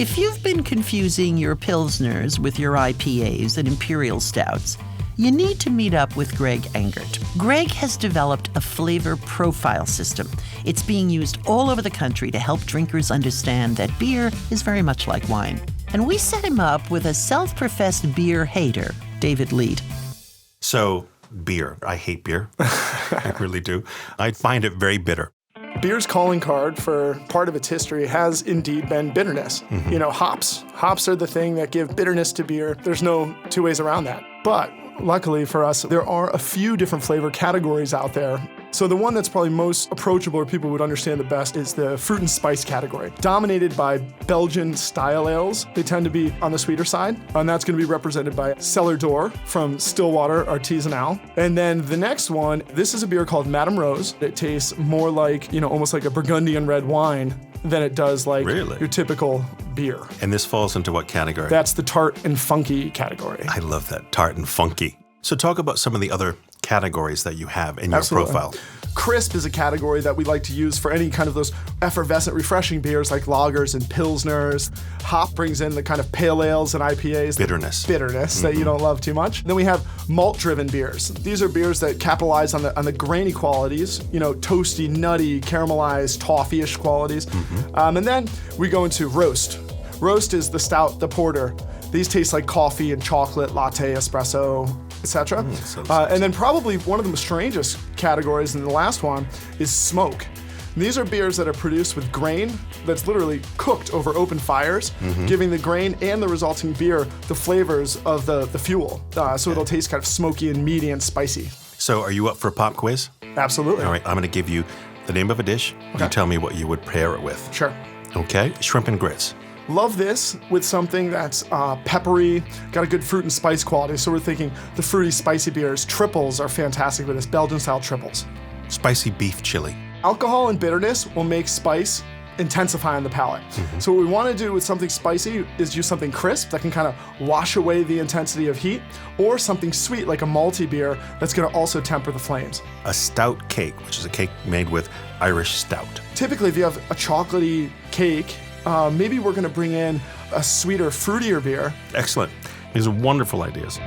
If you've been confusing your Pilsners with your IPAs and Imperial Stouts, you need to meet up with Greg Engert. Greg has developed a flavor profile system. It's being used all over the country to help drinkers understand that beer is very much like wine. And we set him up with a self-professed beer hater, David Lead. So, beer. I hate beer. I really do. I find it very bitter. Beer's calling card for part of its history has indeed been bitterness. Mm-hmm. You know, hops. Hops are the thing that give bitterness to beer. There's no two ways around that. But luckily for us, there are a few different flavor categories out there. So the one that's probably most approachable or people would understand the best is the fruit and spice category, dominated by Belgian style ales. They tend to be on the sweeter side, and that's going to be represented by Cellar Door from Stillwater Artisanal. And then the next one, this is a beer called Madame Rose. It tastes more like, almost like a Burgundian red wine than it does like your typical beer. And this falls into what category? That's the Tart and Funky category. I love that, Tart and Funky. So talk about some of the other categories that you have in your profile. Crisp is a category that we like to use for any kind of those effervescent, refreshing beers like lagers and pilsners. Hop brings in the kind of pale ales and IPAs. Bitterness that you don't love too much. Then we have malt-driven beers. These are beers that capitalize on the grainy qualities, toasty, nutty, caramelized, toffee-ish qualities. And then we go into roast. Roast is the stout, the porter. These taste like coffee and chocolate, latte, espresso, etc. And then probably one of the strangest categories in the last one is smoke. And these are beers that are produced with grain that's literally cooked over open fires, giving the grain and the resulting beer the flavors of the fuel. So it'll taste kind of smoky and meaty and spicy. So are you up for a pop quiz? Absolutely. All right, I'm going to give you the name of a dish. Okay. You tell me what you would pair it with. Sure. Okay, shrimp and grits. Love this with something that's peppery, got a good fruit and spice quality. So we're thinking the fruity, spicy beers. Triples are fantastic with this, Belgian-style triples. Spicy beef chili. Alcohol and bitterness will make spice intensify on the palate. So what we want to do with something spicy is use something crisp that can kind of wash away the intensity of heat, or something sweet like a malty beer that's going to also temper the flames. A stout cake, which is a cake made with Irish stout. Typically, if you have a chocolatey cake, maybe we're going to bring in a sweeter, fruitier beer. Excellent. These are wonderful ideas.